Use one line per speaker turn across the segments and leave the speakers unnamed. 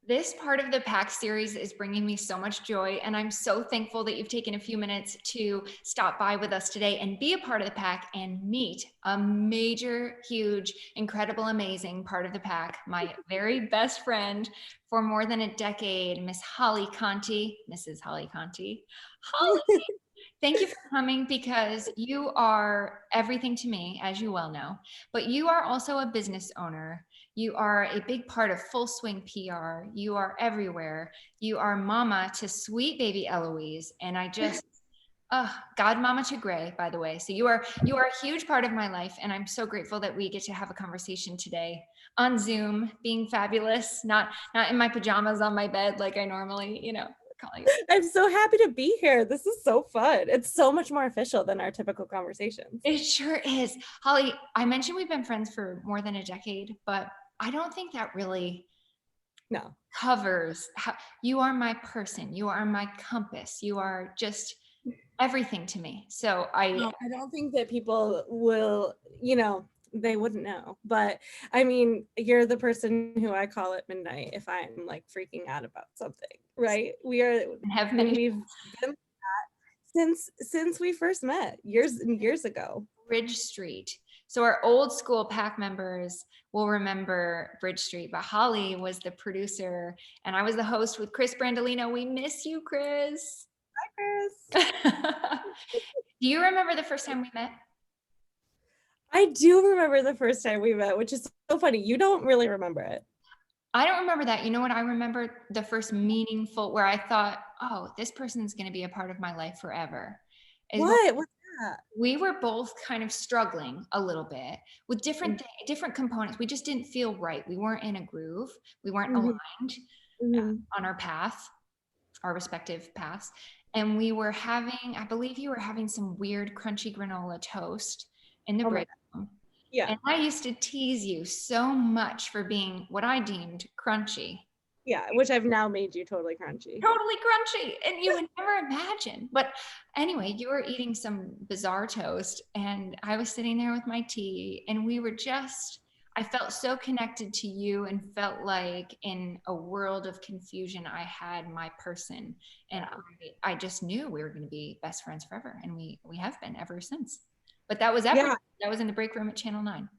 This part of the pack series is bringing me so much joy, and I'm so thankful that you've taken a few minutes to stop by with us today and be a part of the pack and meet a major, huge, incredible, amazing part of the pack, my very best friend for more than a decade, Miss Holly Conti, Mrs. Holly Conti. Holly, thank you for coming because you are everything to me, as you well know, but you are also a business owner. You are a big part of Full Swing PR. You are everywhere. You are mama to sweet baby Eloise. And I just, godmama to Gray, by the way. So you are a huge part of my life. And I'm so grateful that we get to have a conversation today on Zoom, being fabulous, not in my pajamas on my bed like I normally, call you.
I'm so happy to be here. This is so fun. It's so much more official than our typical conversations.
It sure is. Holly, I mentioned we've been friends for more than a decade, but I don't think that really
No,
covers how you are my person. You are my compass. You are just everything to me. So
no, I don't think that people will, they wouldn't know. But I mean, you're the person who I call at midnight if I'm like freaking out about something, right?
have been
We've been since we first met years and years ago.
Bridge Street. So our old school pack members will remember Bridge Street, but Holly was the producer and I was the host with Chris Brandolino. We miss you, Chris.
Hi, Chris.
Do you remember the first time we met?
I do remember the first time we met, which is so funny. You don't really remember it.
I don't remember that. You know what? I remember the first meaningful where I thought, oh, this person's going to be a part of my life forever. Is when
What? What's that?
we were both kind of struggling a little bit with different components. We just didn't feel right. We weren't in a groove. We weren't
Mhm,
aligned
mhm.
on our path, our respective paths. And we were having, I believe you were having some weird crunchy granola toast in the
Oh my
break
God.
room.
Yeah.
And I used to tease you so much for being what I deemed crunchy.
Yeah. Which I've now made you totally crunchy.
Totally crunchy. And you would never imagine. But anyway, you were eating some bizarre toast, and I was sitting there with my tea, and we were just, I felt so connected to you and felt like in a world of confusion, I had my person. And
Yeah.
I just knew we were going to be best friends forever. And we have been ever since. But that was everything.
Yeah.
That was in the break room at Channel 9.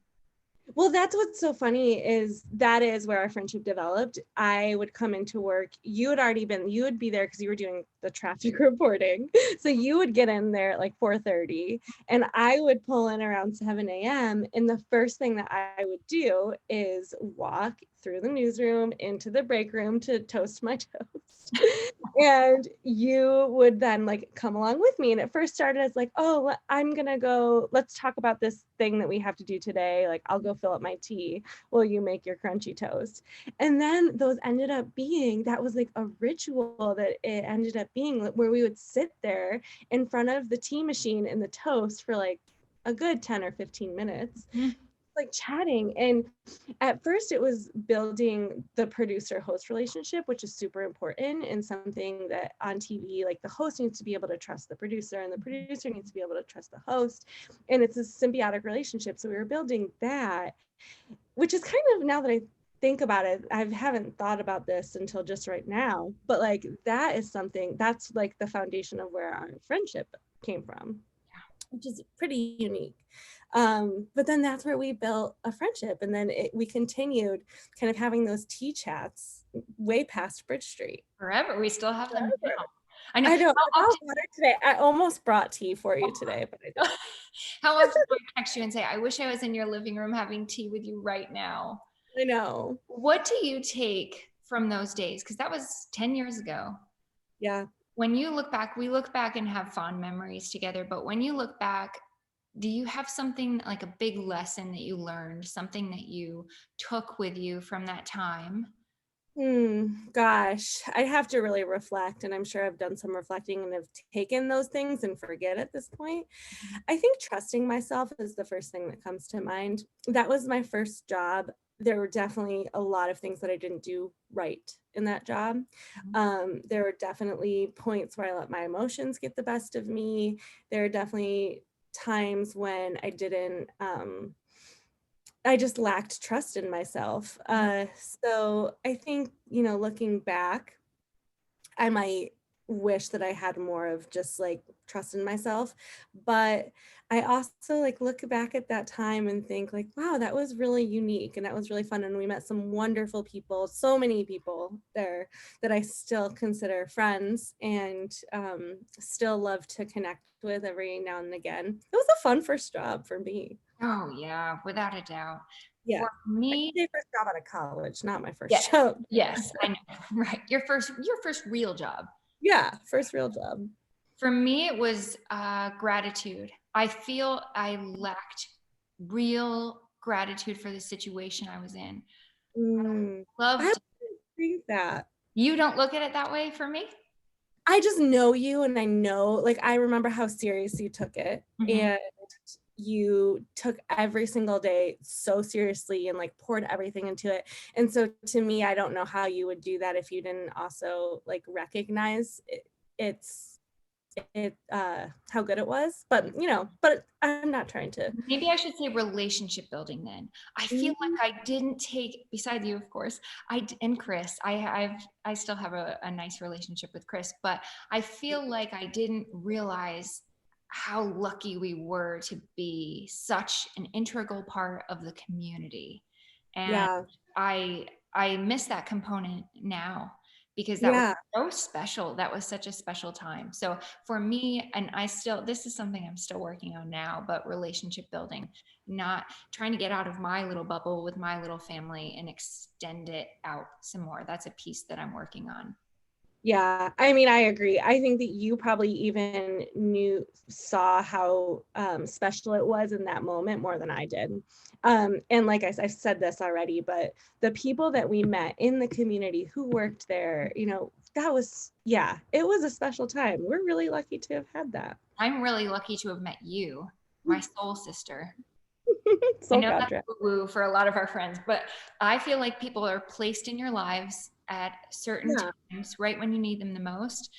Well, that's what's so funny is that is where our friendship developed. I would come into work. You would be there because you were doing the traffic reporting. So you would get in there at like 4:30 and I would pull in around 7 a.m. And the first thing that I would do is walk through the newsroom into the break room to toast my toast. And you would then like come along with me. And it first started as like, oh, I'm gonna go, let's talk about this thing that we have to do today. Like, I'll go fill up my tea while you make your crunchy toast. And then those ended up being, that was like a ritual that it ended up being where we would sit there in front of the tea machine and the toast for like a good 10 or 15 minutes, like chatting. And at first it was building the producer host relationship, which is super important and something that on TV, like the host needs to be able to trust the producer and the producer needs to be able to trust the host. And it's a symbiotic relationship. So we were building that, which is kind of, now that I think about it, I haven't thought about this until just right now, but like that is something that's like the foundation of where our friendship came from, which is pretty unique. But then that's where we built a friendship. And then we continued kind of having those tea chats way past Bridge Street.
Forever. We still have them now. I know.
I know.
How
I brought
often
water today. I almost brought tea for you today, but I didn't.
How often do I text you and say, I wish I was in your living room having tea with you right now?
I know.
What do you take from those days? Because that was 10 years ago.
Yeah.
When you look back, we look back and have fond memories together. But when you look back, do you have something like a big lesson that you learned, something that you took with you from that time?
Gosh, I have to really reflect, and I'm sure I've done some reflecting and have taken those things and forget at this point. I think trusting myself is the first thing that comes to mind. That was my first job. There were definitely a lot of things that I didn't do right in that job. There were definitely points where I let my emotions get the best of me. There are definitely times when I didn't I just lacked trust in myself. So I think, looking back, I might wish that I had more of just like trust in myself. But I also like look back at that time and think like, wow, that was really unique and that was really fun. And we met some wonderful people, so many people there that I still consider friends and still love to connect with every now and again. It was a fun first job for me.
Oh yeah, without a doubt.
Yeah.
For
I
me,
can say first job out of college, not my first
yes,
job.
yes, I know. Right. Your first real job.
Yeah, first real job.
For me, it was gratitude. I feel I lacked real gratitude for the situation I was in.
Mm. I
Loved.
think that.
You don't look at it that way for me?
I just know you and I know, like, I remember how serious you took it.
Mhm.
And you took every single day so seriously and like poured everything into it. And so to me, I don't know how you would do that if you didn't also like recognize it's how good it was. But I'm not trying to.
Maybe I should say relationship building then. I feel like I didn't take, besides you, of course, and Chris, I still have a nice relationship with Chris, but I feel like I didn't realize how lucky we were to be such an integral part of the community. And
Yeah.
I I miss that component now because that was
Yeah.
so special. That was such a special time. So for me, and this is something I'm still working on now, but relationship building, not trying to get out of my little bubble with my little family and extend it out some more. That's a piece that I'm working on.
Yeah, I mean, I agree. I think that you probably even saw how special it was in that moment more than I did. And like I said this already, but the people that we met in the community who worked there, that was, yeah, it was a special time. We're really lucky to have had that.
I'm really lucky to have met you, my soul sister. I
So
know that's
Godra.
woo for a lot of our friends, but I feel like people are placed in your lives at certain
Yeah,
times, right when you need them the most.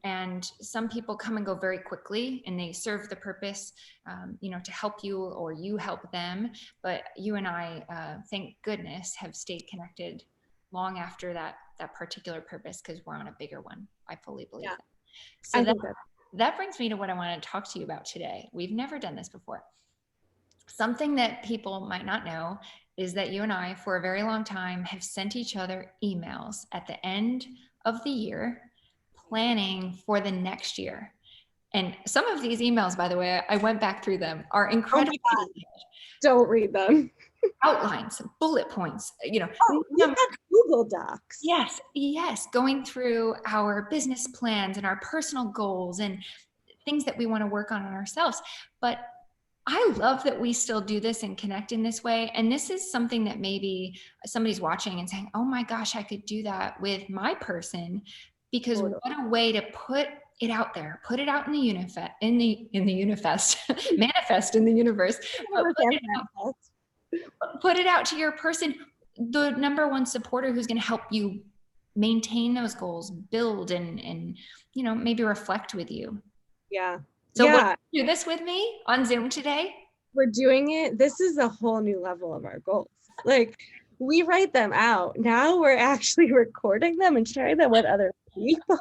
And some people come and go very quickly and they serve the purpose, to help you or you help them. But you and I, thank goodness, have stayed connected long after that particular purpose because we're on a bigger one. I fully believe
yeah,
that. So
I
that
think that.
that brings me to what I want to talk to you about today. We've never done this before. Something that people might not know is that you and I, for a very long time, have sent each other emails at the end of the year, planning for the next year. And some of these emails, by the way, I went back through them, are
Oh
incredibly
my God, don't read them.
outlines, bullet points,
Oh, we've got Google Docs.
yes, yes, going through our business plans and our personal goals and things that we want to work on ourselves. But I love that we still do this and connect in this way. And this is something that maybe somebody's watching and saying, oh my gosh, I could do that with my person. Because
Totally.
what a way to put it out there, put it out in the unifest, manifest in the universe, but put it out to your person, the number one supporter who's going to help you maintain those goals, build and maybe reflect with you.
Yeah.
So what
Yeah.
do this with me on Zoom today?
We're doing it. This is a whole new level of our goals. Like we write them out. Now we're actually recording them and sharing them with other people.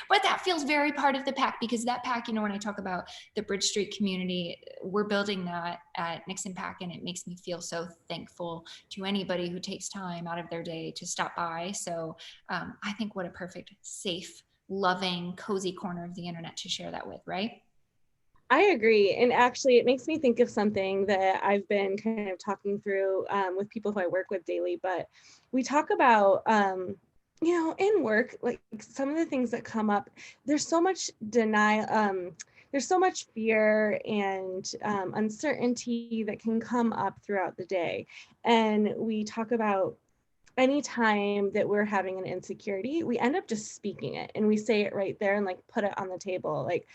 But that feels very part of the pack because that pack, when I talk about the Bridge Street community, we're building that at Nixon Pack, and it makes me feel so thankful to anybody who takes time out of their day to stop by. So I think what a perfect, safe, loving, cozy corner of the internet to share that with, right?
I agree. And actually, it makes me think of something that I've been kind of talking through with people who I work with daily. But we talk about, in work, like some of the things that come up, there's so much denial. There's so much fear and uncertainty that can come up throughout the day. And we talk about anytime that we're having an insecurity, we end up just speaking it and we say it right there and like put it on the table. Like,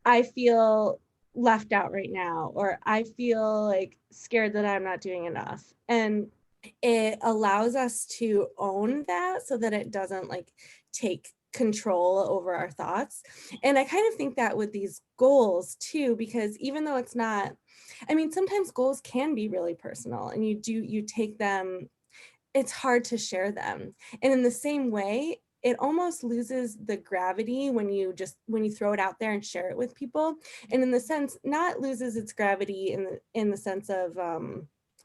I feel left out right now, or I feel like scared that I'm not doing enough. And it allows us to own that so that it doesn't like take control over our thoughts. And I kind of think that with these goals too, because even though it's not, I mean, sometimes goals can be really personal and you take them, it's hard to share them. And in the same way, it almost loses the gravity when you throw it out there and share it with people. And in the sense, not loses its gravity in the sense of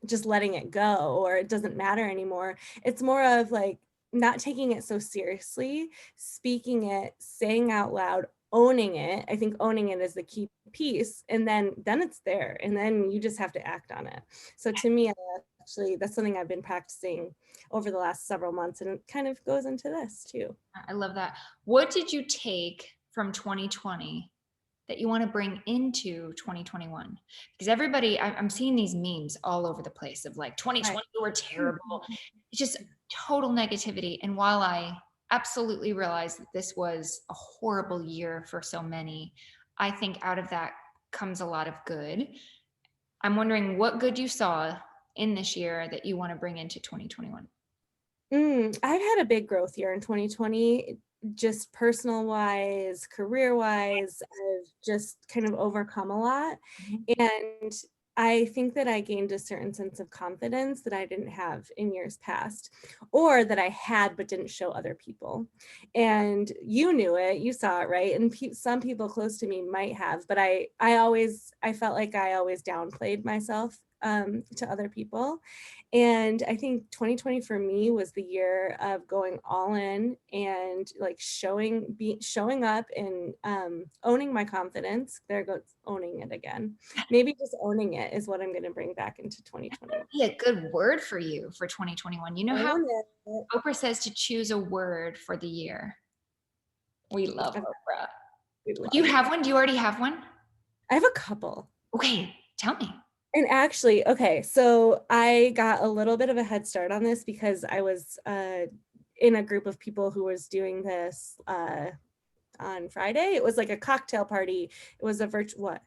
just letting it go or it doesn't matter anymore. It's more of like not taking it so seriously, speaking it, saying out loud, owning it. I think owning it is the key piece, and then it's there, and then you just have to act on it. So to me, actually, that's something I've been practicing over the last several months, and it kind of goes into this too.
I love that. What did you take from 2020 that you want to bring into 2021? Because everybody, I'm seeing these memes all over the place of like 2020 were terrible. It's just total negativity. And while I absolutely realize that this was a horrible year for so many, I think out of that comes a lot of good. I'm wondering what good you saw in this year that you want to bring into 2021.
I've had a big growth year in 2020, just personal wise, career wise. I've just kind of overcome a lot. And I think that I gained a certain sense of confidence that I didn't have in years past, or that I had but didn't show other people. And you knew it, you saw it, right? And some people close to me might have, but I felt like I always downplayed myself to other people. And I think 2020 for me was the year of going all in and like showing up and owning my confidence. There goes owning it again. Maybe just owning it is what I'm going to bring back into 2020.
Be a good word for you for 2021. You know how Oprah says to choose a word for the year. We love Oprah. Do you have one? Do you already have one?
I have a couple.
Okay, tell me.
And actually, okay, so I got a little bit of a head start on this because I was in a group of people who was doing this on Friday. It was like a cocktail party. It was a virtual, what?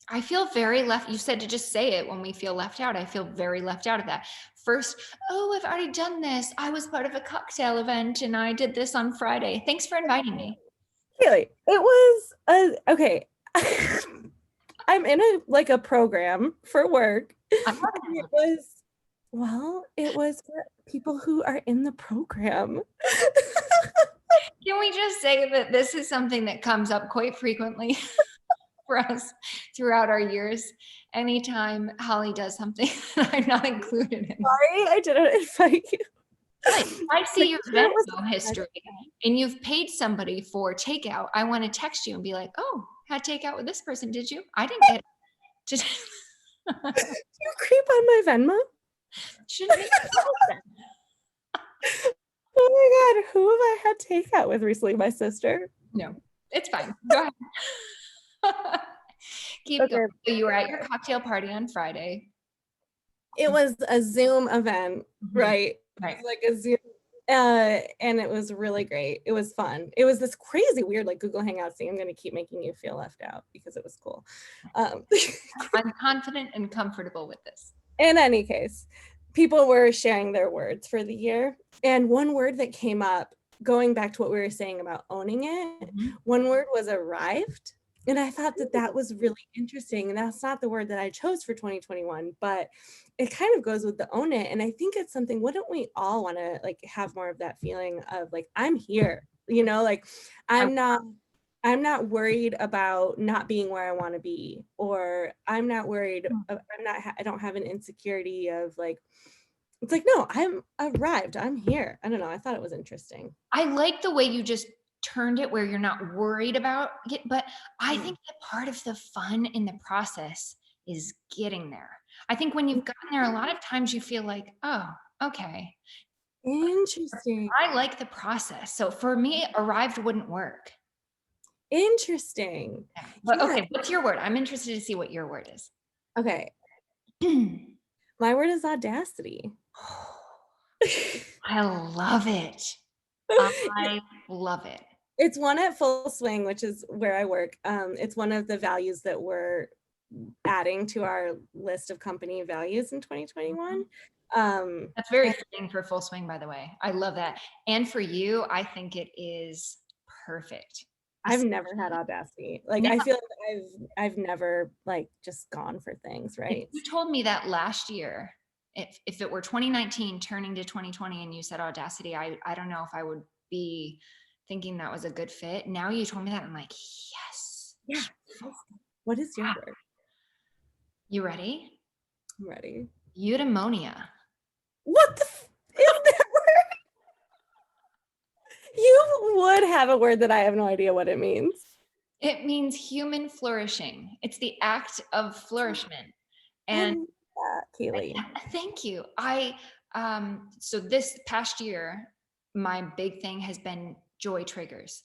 I feel very left. You said to just say it when we feel left out. I feel very left out of that. First, oh, I've already done this. I was part of a cocktail event and I did this on Friday. Thanks for inviting me.
Really? It was, okay. I'm in a program for work. It was for people who are in the program.
Can we just say that this is something that comes up quite frequently for us throughout our years? Anytime Holly does something I'm not included in.
Sorry, I didn't invite you.
I see your Venmo history and you've paid somebody for takeout. I want to text you and be like, oh, had takeout with this person, did you? I didn't get it.
You creep on my Venmo?
Shouldn't be.
Oh my God, who have I had takeout with recently? My sister?
No, it's fine. Go ahead. Keep going. So you were at your cocktail party on Friday.
It was a Zoom event, right?
Right.
Like a Zoom, and it was really great. It was fun. It was this crazy, weird, like Google Hangouts thing. I'm going to keep making you feel left out because it was cool.
I'm confident and comfortable with this.
In any case, people were sharing their words for the year. And one word that came up, going back to what we were saying about owning it, one word was arrived. And I thought that was really interesting. And that's not the word that I chose for 2021, but it kind of goes with the own it. And I think it's something, wouldn't we all want to like have more of that feeling of like, I'm here, like I'm not worried about not being where I want to be, or I'm not worried. I don't have an insecurity of like, it's like, no, I'm arrived. I'm here. I don't know. I thought it was interesting.
I like the way you just turned it where you're not worried about it, but I think that part of the fun in the process is getting there. I think when you've gotten there, a lot of times you feel like, oh, okay.
Interesting.
I like the process. So for me, arrived wouldn't work.
Interesting.
Yeah. But okay, what's your word? I'm interested to see what your word is.
Okay. My word is audacity.
I love it. I love it.
It's one at Full Swing, which is where I work. It's one of the values that we're adding to our list of company values in 2021.
That's very
And
fitting for Full Swing, by the way. I love that. And for you, I think it is perfect.
I've never had Audacity. Like,
Now,
I feel like I've never, like, just gone for things,
if
right?
you told me that last year, if it were 2019 turning to 2020 and you said Audacity, I don't know if I would be thinking that was a good fit. Now you told me that, I'm like, yes.
Yeah. What is your word?
You ready?
I'm ready.
Eudaimonia.
What the is that word? You would have a word that I have no idea what it means.
It means human flourishing. It's the act of flourishment.
I
And
love that, Kaylee.
thank you. So this past year, my big thing has been joy triggers.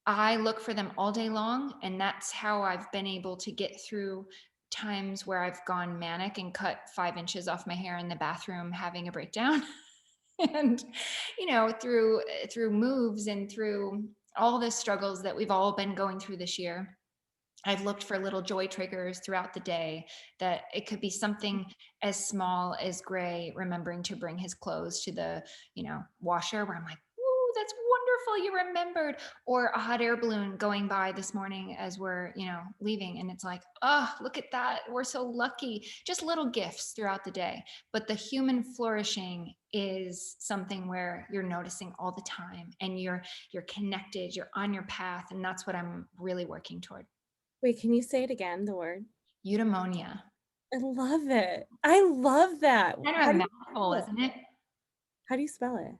I look for them all day long, and that's how I've been able to get through times where I've gone manic and cut 5 inches off my hair in the bathroom having a breakdown. And through moves and through all the struggles that we've all been going through this year, I've looked for little joy triggers throughout the day. That it could be something as small as Gray remembering to bring his clothes to the, washer, where I'm like, "Ooh, that's wonderful, you remembered." Or a hot air balloon going by this morning as we're, leaving. And it's like, oh, look at that. We're so lucky. Just little gifts throughout the day. But the human flourishing is something where you're noticing all the time, and you're connected, you're on your path. And that's what I'm really working toward.
Wait, can you say it again, the word?
Eudaimonia.
I love it. I love that.
Kind
How
of
do
a
you
mouthful,
spell it?
isn't it?
How do you spell it?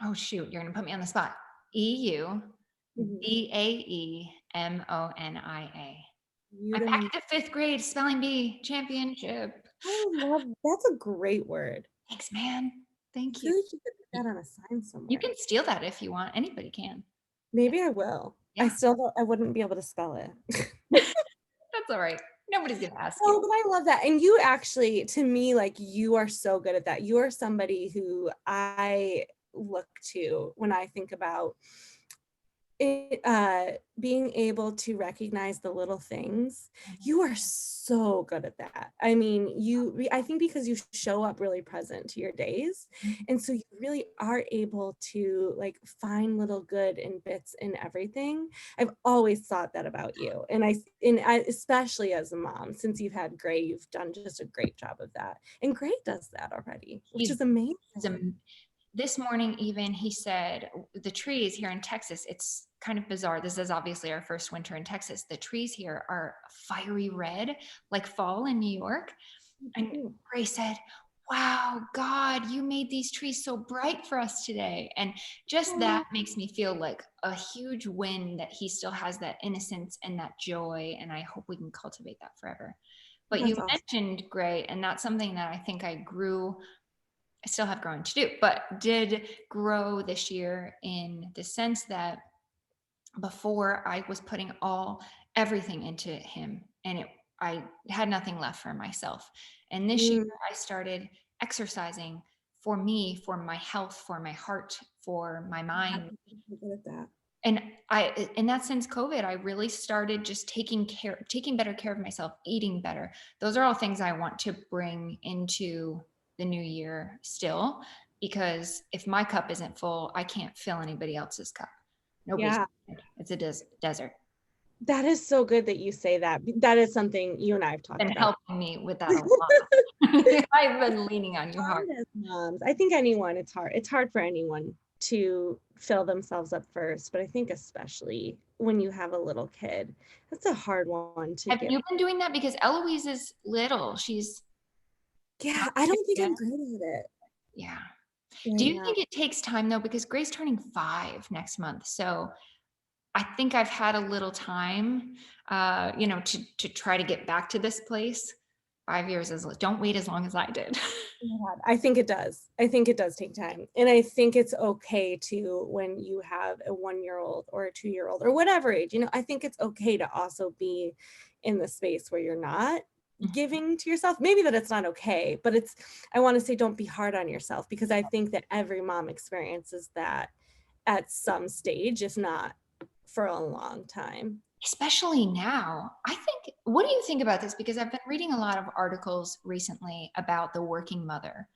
Oh shoot, you're gonna put me on the spot. Eudaemonia. I
Udemy.
packed a fifth grade spelling bee championship.
I love that's a great word.
Thanks, man.
I
Thank you.
feel like you could put that on a sign
You
somewhere.
can steal that if you want. Anybody can.
Maybe I will. I
Yeah,
still don't, I wouldn't be able to spell it.
that's all right. Nobody's gonna ask you.
Oh, but I love that. And you actually, to me, like you are so good at that. You are somebody who I look to when I think about it, being able to recognize the little things. You are so good at that. I mean, I think because you show up really present to your days, and so you really are able to like find little good in bits in everything. I've always thought that about you, and especially as a mom, since you've had Gray, you've done just a great job of that, and Gray does that already, which
He's
is amazing.
this morning, even he said the trees here in Texas, it's kind of bizarre. This is obviously our first winter in Texas. The trees here are fiery red, like fall in New York. And Gray said, "Wow, God, you made these trees so bright for us today." And just that makes me feel like a huge win that he still has that innocence and that joy. And I hope we can cultivate that forever. But you
That's awesome.
mentioned Gray, and that's something that I think I still have growing to do, but did grow this year in the sense that before I was putting everything into him, and I had nothing left for myself. And this year
Mm,
I started exercising for me, for my health, for my heart, for my mind.
I'm good at that.
And in that sense, COVID, I really started just taking better care of myself, eating better. Those are all things I want to bring into the new year still, because if my cup isn't full, I can't fill anybody else's cup. Nobody's,
Yeah.
it's a desert.
That is so good that you say that. That is something you and I have talked
Been
about.
helping me with that a lot. I've been leaning on you hard.
Hard as moms. I think anyone, it's hard. It's hard for anyone to fill themselves up first, but I think especially when you have a little kid, that's a hard one to
Have
get.
you been doing that? Because Eloise is little. She's
Yeah,
not
I don't think
yet.
I'm great at it
Yeah. Do
right
you
now.
think it takes time though? Because Gray's turning 5 next month. So I think I've had a little time, to try to get back to this place. 5 years is, don't wait as long as I did.
Oh my God, I think it does. I think it does take time. And I think it's okay to, when you have a 1-year-old or a 2-year-old or whatever age, I think it's okay to also be in the space where you're not giving to yourself. Maybe that it's not okay, but I want to say don't be hard on yourself, because I think that every mom experiences that at some stage, if not for a long time.
Especially now. What do you think about this? Because I've been reading a lot of articles recently about the working mother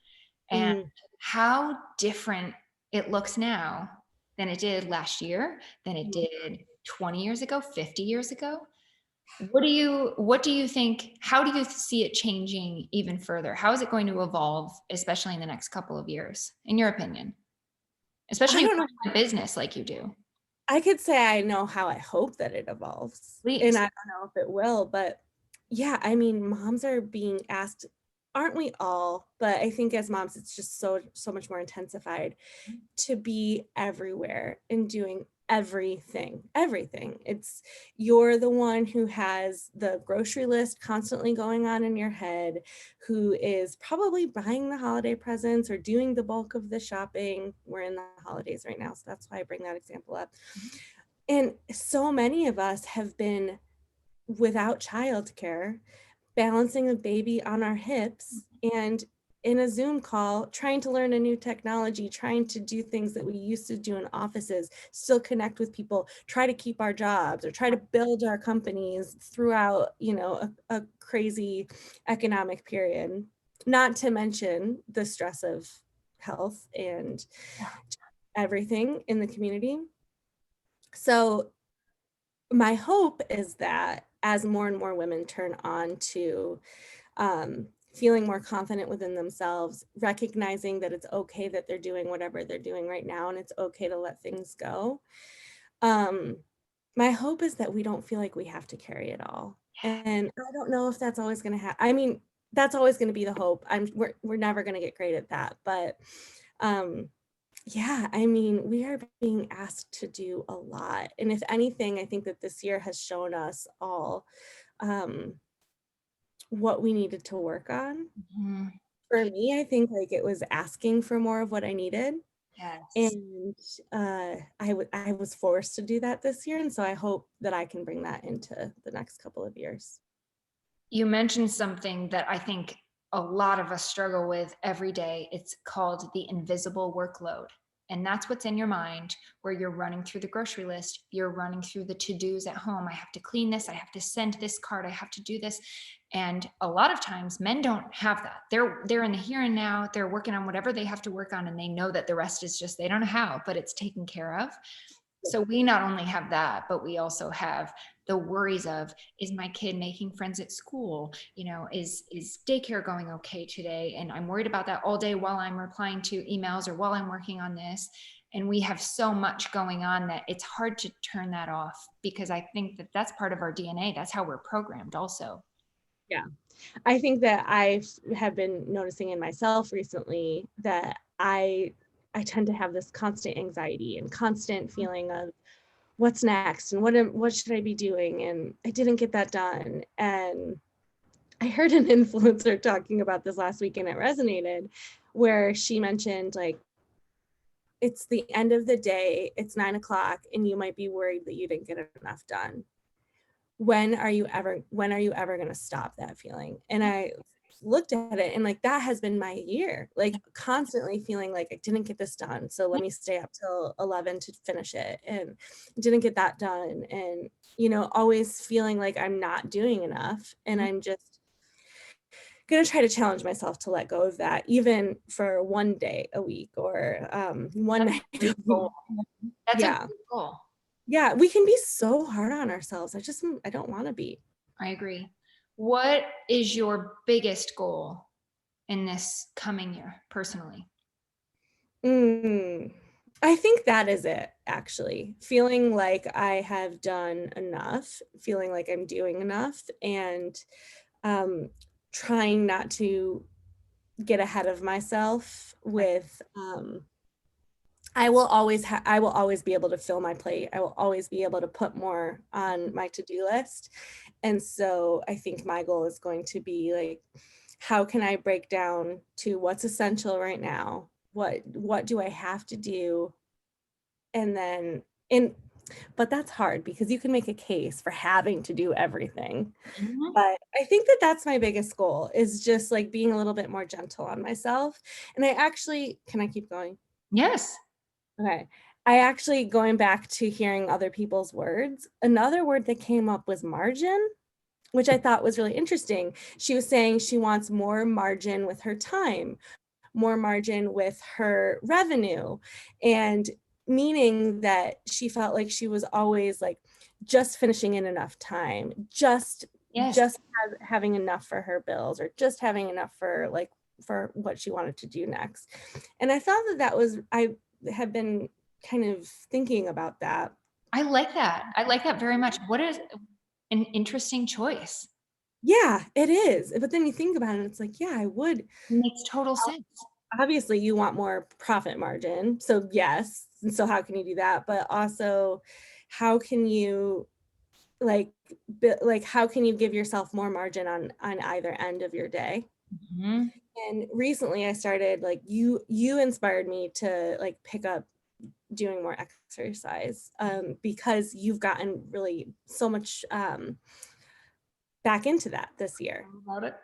and how different it looks now than it did last year, than it did 20 years ago, 50 years ago. What do you think, how do you see it changing even further? How is it going to evolve, especially in the next couple of years, in your opinion?
I
Especially
don't know.
running a business like you do.
I could say I know how I hope that it evolves, and
Please.
I don't know if it will, but yeah, I mean, moms are being asked, aren't we all? But I think as moms, it's just so much more intensified to be everywhere and doing everything. It's you're the one who has the grocery list constantly going on in your head, who is probably buying the holiday presents or doing the bulk of the shopping. We're in the holidays right now, so that's why I bring that example up. And so many of us have been without childcare, balancing a baby on our hips and in a Zoom call, trying to learn a new technology, trying to do things that we used to do in offices, still connect with people, try to keep our jobs or try to build our companies throughout, a crazy economic period, not to mention the stress of health and everything in the community. So my hope is that as more and more women turn on to feeling more confident within themselves, recognizing that it's okay that they're doing whatever they're doing right now and it's okay to let things go. My hope is that we don't feel like we have to carry it all. And I don't know if that's always going to happen. I mean, that's always going to be the hope. We're never going to get great at that, but yeah, I mean, we are being asked to do a lot. And if anything, I think that this year has shown us all what we needed to work on.
Mhm.
For me, I think like it was asking for more of what I needed.
Yes.
And I was forced to do that this year. And so I hope that I can bring that into the next couple of years.
You mentioned something that I think a lot of us struggle with every day. It's called the invisible workload. And that's what's in your mind where you're running through the grocery list, you're running through the to-dos at home. I have to clean this, I have to send this card, I have to do this. And a lot of times men don't have that. They're in the here and now, they're working on whatever they have to work on and they know that the rest is just they don't know how, but it's taken care of. So we not only have that, but we also have the worries of, is my kid making friends at school? Is daycare going okay today? And I'm worried about that all day while I'm replying to emails or while I'm working on this. And we have so much going on that it's hard to turn that off because I think that that's part of our DNA. That's how we're programmed also.
Yeah. I think that I have been noticing in myself recently that I tend to have this constant anxiety and constant feeling of what's next and what should I be doing, and I didn't get that done. And I heard an influencer talking about this last week and it resonated, where she mentioned like it's the end of the day, it's 9 o'clock, and you might be worried that you didn't get enough done. When are you ever going to stop that feeling? And I looked at it and like that has been my year, like constantly feeling like I didn't get this done, so let me stay up till 11 to finish it, and didn't get that done, and always feeling like I'm not doing enough. And I'm just gonna try to challenge myself to let go of that, even for one day a week or one
That's
night
a
a
great
week.
goal. That's a
Yeah,
great goal.
yeah, we can be so hard on ourselves. I don't want to be.
I agree. What is your biggest goal in this coming year personally?
I think that is it, actually. Feeling like I have done enough, feeling like I'm doing enough, and um, trying not to get ahead of myself with I will always be able to fill my plate. I will always be able to put more on my to-do list. And so I think my goal is going to be like, how can I break down to what's essential right now? What do I have to do? And then but that's hard because you can make a case for having to do everything.
Mhm.
But I think that that's my biggest goal, is just like being a little bit more gentle on myself. And can I keep going?
Yes.
Okay. I actually, going back to hearing other people's words, another word that came up was margin, which I thought was really interesting. She was saying she wants more margin with her time, more margin with her revenue, and meaning that she felt like she was always like just finishing in enough time,
Yes.
just having enough for her bills, or just having enough for like for what she wanted to do next. And I thought that I had been kind of thinking about that.
I like that. I like that very much. What is an interesting choice?
Yeah, it is. But then you think about it, and it's like, yeah, I would.
It makes total sense.
Obviously, you want more profit margin. So, yes. And so, how can you do that? But also, how can you like how can you give yourself more margin on either end of your day?
Mhm.
And recently I started like you inspired me to like pick up doing more exercise, because you've gotten really so much back into that this year.
About it.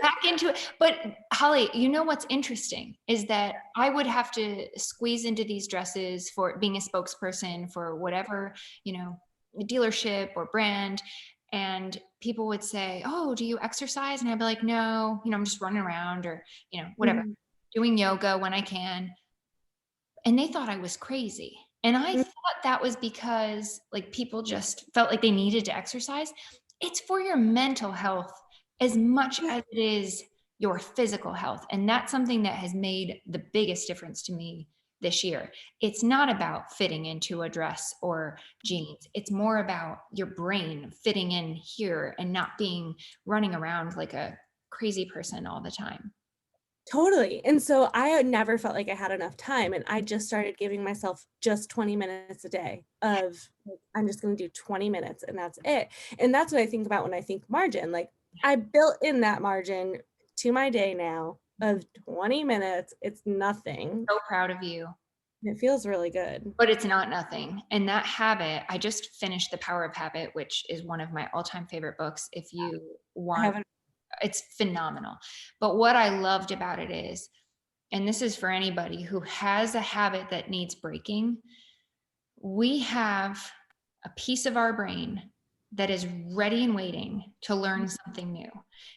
Back into it. But Holly, you know what's interesting is that I would have to squeeze into these dresses for being a spokesperson for whatever, dealership or brand. And people would say, "Oh, do you exercise?" And I'd be like, "No, I'm just running around or, whatever,
Mhm.
doing yoga when I can." And they thought I was crazy. And I
Mhm.
thought that was because like people just felt like they needed to exercise. It's for your mental health as much
Yeah,
as it is your physical health. And that's something that has made the biggest difference to me this year. It's not about fitting into a dress or jeans. It's more about your brain fitting in here and not being running around like a crazy person all the time.
totally. And so I had never felt like I had enough time, and I just started giving myself just 20 minutes a day of like, I'm just going to do 20 minutes and that's it. And that's what I think about when I think margin. Like I built in that margin to my day now of 20 minutes. It's nothing.
So proud of you.
It feels really good.
But it's not nothing. And that habit, I just finished The Power of Habit, which is one of my all-time favorite books. If you
I
want,
haven't.
it's phenomenal. But what I loved about it is, and this is for anybody who has a habit that needs breaking, we have a piece of our brain that is ready and waiting to learn something new.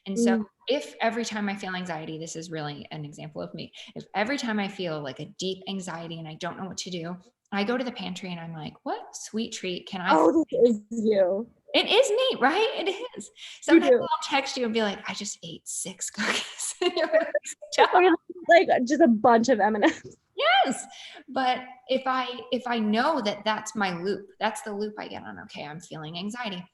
And so,
Mm.
if every time I feel anxiety, this is really an example of me. If every time I feel like a deep anxiety and I don't know what to do, I go to the pantry and I'm like, what sweet treat can I
Oh,
find?
this is you.
It is me, right? It is.
You
Sometimes
do.
I'll text you and be like, I just ate 6 cookies. And you're like, "Stop."
Or like just a bunch of M&Ms.
Yes. But if I know that that's my loop, that's the loop I get on. Okay, I'm feeling anxiety.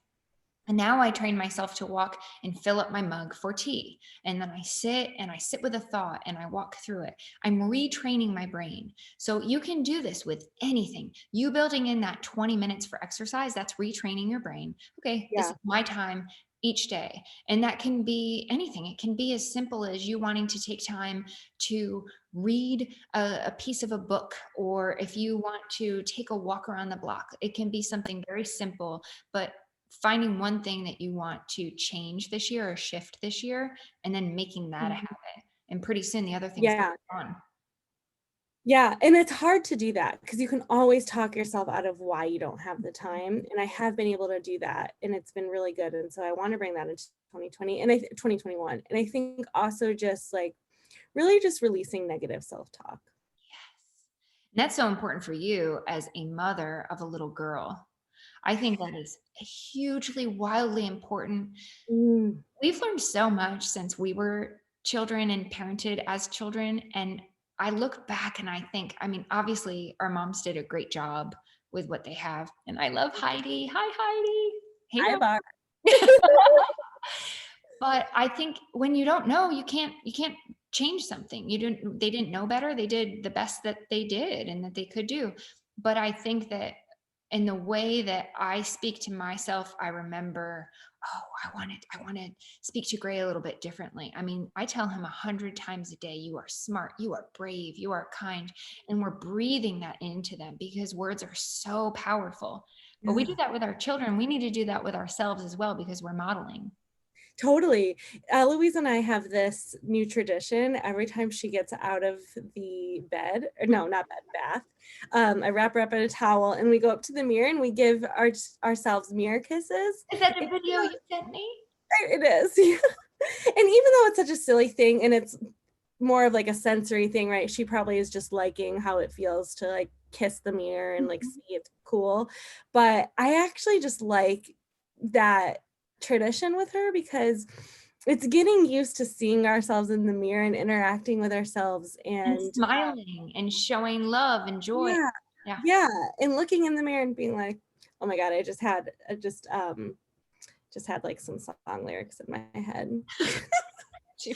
And now I train myself to walk and fill up my mug for tea. And then I sit with a thought and I walk through it. I'm retraining my brain. So you can do this with anything. You building in that 20 minutes for exercise, that's retraining your brain. Okay, this
Yeah.
is my time each day. And that can be anything. It can be as simple as you wanting to take time to read a piece of a book, or if you want to take a walk around the block. It can be something very simple, but finding one thing that you want to change this year or shift this year, and then making that a
Mhm.
habit. And pretty soon the other things
Yeah.
are on.
Yeah, and it's hard to do that because you can always talk yourself out of why you don't have the time, and I have been able to do that, and it's been really good, and so I wanna bring that into 2020 and 2021, and I think also just, like, really just releasing negative self-talk.
Yes. And that's so important for you as a mother of a little girl. I think that is hugely, wildly important.
Mm.
We've learned so much since we were children and parented as children. And I look back and I think, I mean, obviously, our moms did a great job with what they have. And I love Heidi. Hi, Heidi. Hey,
High
Mom.
bar.
But I think when you don't know, you can't change something. They didn't know better. They did the best that they did and that they could do. But I think that in the way that I speak to myself, I remember, oh, I want to speak to Gray a little bit differently. I mean, I tell him 100 times a day, you are smart, you are brave, you are kind. And we're breathing that into them because words are so powerful. But we do
Yeah.
that with our children. We need to do that with ourselves as well because we're modeling.
Totally. Eloise and I have this new tradition. Every time she gets out of the bed, or no, not bed, bath, I wrap her up in a towel and we go up to the mirror and we give ourselves mirror kisses.
Is that the
It,
video you sent me?
it is. And even though it's such a silly thing and it's more of like a sensory thing, right? She probably is just liking how it feels to like kiss the mirror and like see it's cool. But I actually just like that tradition with her because it's getting used to seeing ourselves in the mirror and interacting with ourselves
And
and
smiling and showing love and joy.
yeah,
Yeah.
yeah, and looking in the mirror and being like, oh my god, I just had like some song lyrics in my head.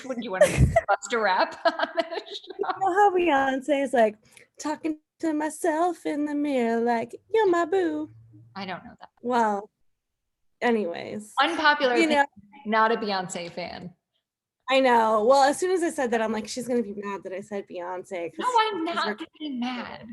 Would you want to bust a rap on this show?
You know how Beyonce is like talking to myself in the mirror, like, you're my boo.
I don't know that.
Well, anyways,
Unpopular
you
opinion,
know,
not a Beyonce fan.
I know. Well, as soon as I said that, I'm like, she's gonna be mad that I said Beyonce
No,
because
I'm not
we're
getting mad.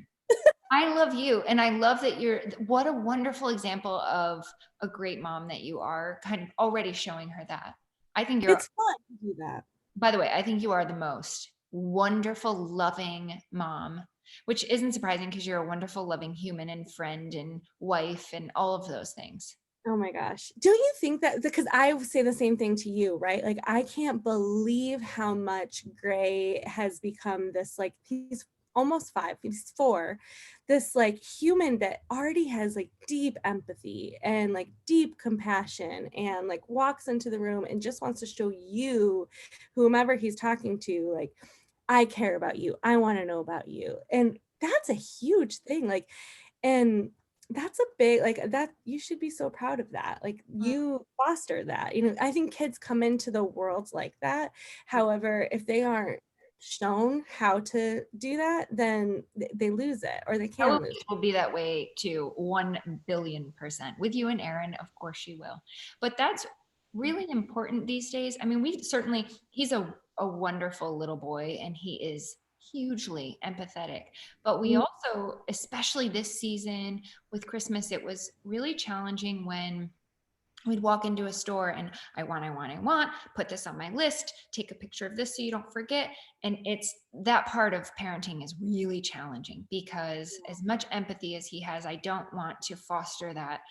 I love you. And I love that what a wonderful example of a great mom that you are, kind of already showing her that. I think you're,
it's fun to do that.
by the way, I think you are the most wonderful, loving mom, which isn't surprising because you're a wonderful, loving human and friend and wife and all of those things.
Oh my gosh. Don't you think that, because I say the same thing to you, right? Like, I can't believe how much Gray has become this, like, he's almost 5, he's 4, this like human that already has like deep empathy and like deep compassion and like walks into the room and just wants to show you, whomever he's talking to, like, I care about you. I want to know about you. And that's a huge thing. Like, and that's a big, like, that you should be so proud of that. Like, you foster that. You know, I think kids come into the world like that. However, if they aren't shown how to do that, then they lose it, or they can lose
Eloise will be that way too, 1,000,000,000%. With you and Aaron, of course she will. But that's really important these days. I mean, he's a wonderful little boy and he is hugely empathetic. But we
it.
also, especially this season with Christmas, it was really challenging when we'd walk into a store and I want, put this on my list, take a picture of this so you don't forget. And it's that part of parenting is really challenging because as much empathy as he has, I don't want to foster that,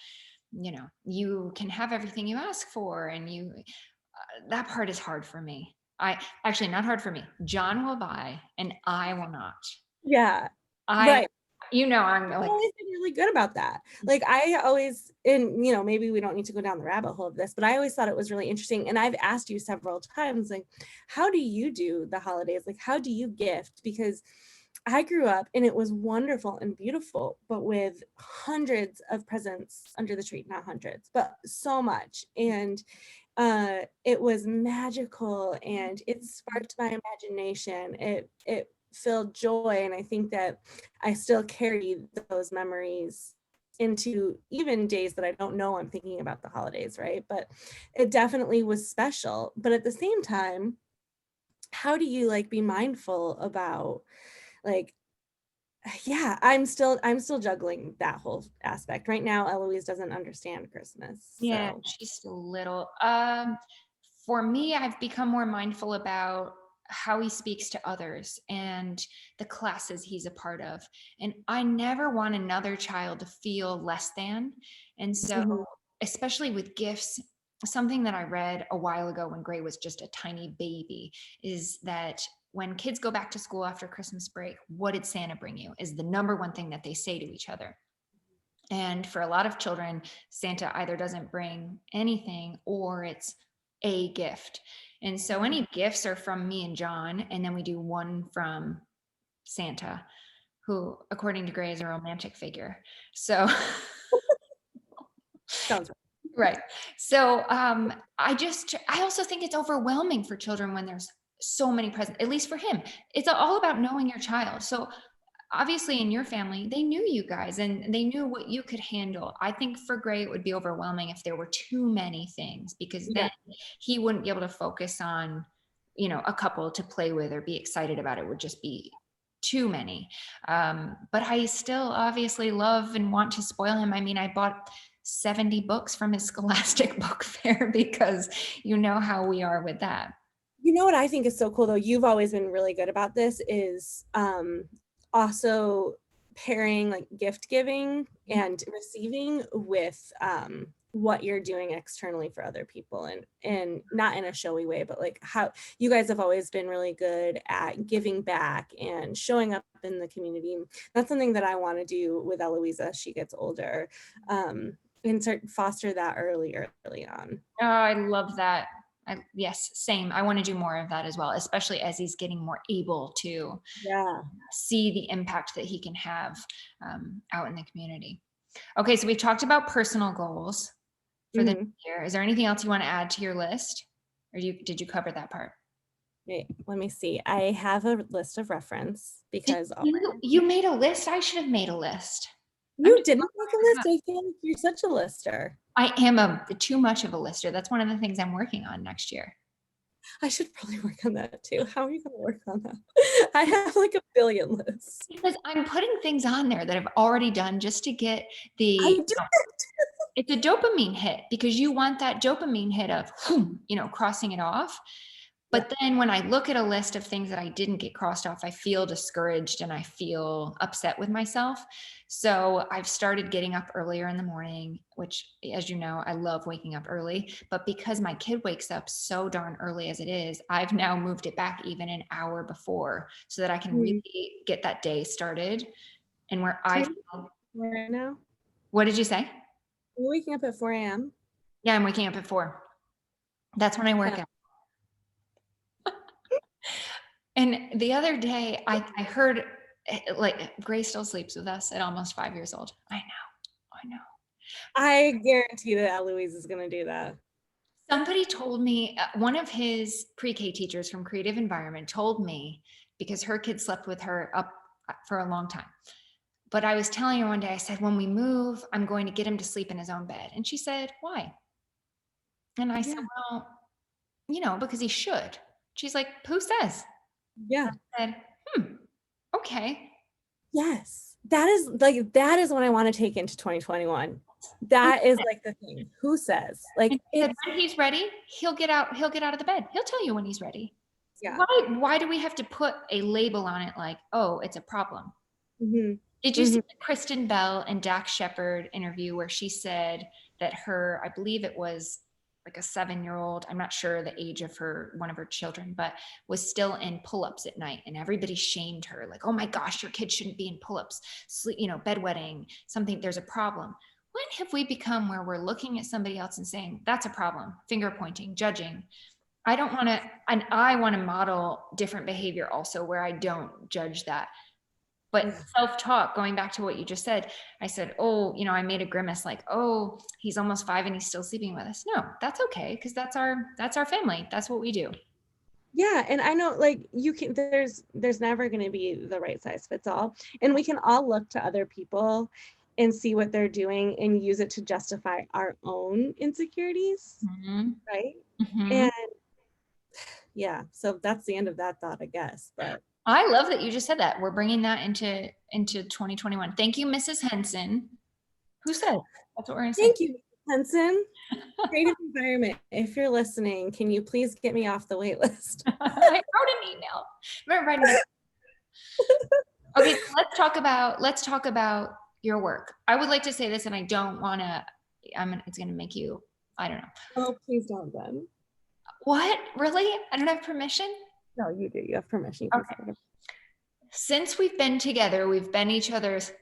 you can have everything you ask for. And that part is hard for me. I actually, not hard for me. John will buy and I will not.
Yeah,
I,
right.
I'm
I've
like,
always been really good about that. Like, I always, and maybe we don't need to go down the rabbit hole of this, but I always thought it was really interesting. And I've asked you several times, like, how do you do the holidays? Like, how do you gift? Because I grew up and it was wonderful and beautiful, but with hundreds of presents under the tree, not hundreds, but so much. And it was magical and it sparked my imagination. It filled joy. And I think that I still carry those memories into even days that I don't know I'm thinking about the holidays, right? But it definitely was special. But at the same time, how do you like be mindful about, like, yeah, I'm still juggling that whole aspect. Right now, Eloise doesn't understand Christmas.
yeah,
So
she's still little. For me, I've become more mindful about how he speaks to others and the classes he's a part of. And I never want another child to feel less than. And so,
mhm.
especially with gifts, something that I read a while ago when Gray was just a tiny baby is that when kids go back to school after Christmas break, what did Santa bring you? Is the number one thing that they say to each other. And for a lot of children, Santa either doesn't bring anything or it's a gift. And so any gifts are from me and John, and then we do one from Santa, who, according to Gray, is a romantic figure. So,
Sounds right.
right. So, I also think it's overwhelming for children when there's so many presents, at least for him. It's all about knowing your child. So, obviously in your family they knew you guys and they knew what you could handle. I think for Gray it would be overwhelming if there were too many things because
Yeah.
then he wouldn't be able to focus on a couple to play with or be excited about. It would just be too many. But I still obviously love and want to spoil him. I mean, I bought 70 books from his Scholastic book fair because you know how we are with that.
You know what I think is so cool though? You've always been really good about this is also pairing like gift giving and receiving with what you're doing externally for other people, and not in a showy way, but like how you guys have always been really good at giving back and showing up in the community. That's something that I want to do with Eloisa as she gets older, and start foster that early on.
Oh, I love that. Yes, same. I want to do more of that as well, especially as he's getting more able to
Yeah.
see the impact that he can have out in the community. Okay, so we've talked about personal goals for the new year. Is there anything else you want to add to your list? Or did you cover that part?
Wait, let me see. I have a list of reference because
You made a list? I should have made a list.
you didn't make a list. I feel like you're such a lister.
I am too much of a lister. That's one of the things I'm working on next year.
I should probably work on that too. How are you going to work on that? I have like a billion lists.
Because I'm putting things on there that I've already done just to get the,
I do it.
it's a dopamine hit, because you want that dopamine hit of, crossing it off. But then when I look at a list of things that I didn't get crossed off, I feel discouraged and I feel upset with myself. So I've started getting up earlier in the morning, which, as you know, I love waking up early. But because my kid wakes up so darn early as it is, I've now moved it back even an hour before so that I can really get that day started. And where I feel
right now.
What did you say?
You're waking up at 4 a.m.
Yeah, I'm waking up at 4. That's when I work out. And the other day I heard, like, Grace still sleeps with us at almost 5 years old. I know.
I guarantee that Eloise is going to do that.
Somebody told me, one of his pre-K teachers from Creative Environment told me, because her kid slept with her up for a long time. But I was telling her one day, I said, when we move, I'm going to get him to sleep in his own bed. And she said, why? And I said, well, because he should. She's like, who says?
Yeah.
I said, okay.
Yes. That is what I want to take into 2021. That is like the thing. Who says? Like,
when he's ready, he'll get out of the bed. He'll tell you when he's ready.
Yeah.
Why do we have to put a label on it like, oh, it's a problem? Did you see the Kristen Bell and Dax Shepard interview where she said that I believe it was like a 7-year-old, I'm not sure the age of one of her children, but was still in pull-ups at night, and everybody shamed her, like, oh my gosh, your kid shouldn't be in pull-ups, bedwetting, there's a problem. When have we become where we're looking at somebody else and saying, that's a problem, finger pointing, judging? I want to model different behavior also, where I don't judge that. But self-talk, going back to what you just said, I said, oh, I made a grimace like, oh, he's almost 5 and he's still sleeping with us. No, that's okay. Because that's our family. That's what we do.
Yeah. And I know, like, there's never going to be the right size fits all. And we can all look to other people and see what they're doing and use it to justify our own insecurities. Right. And yeah, so that's the end of that thought, I guess. But
I love that you just said that. We're bringing that into 2021. Thank you, Mrs. Henson. Who said? That's what we're going to say.
Thank you, Mrs. Henson. Creative Environment. If you're listening, can you please get me off the wait list?
I wrote an email. Remember writing it? Okay, so let's talk about your work. I would like to say this, and I don't want to. It's going to make you. I don't know.
Oh, please don't, then.
What? Really? I don't have permission?
No, you do. You have permission.
Okay. Since we've been together, we've been each other's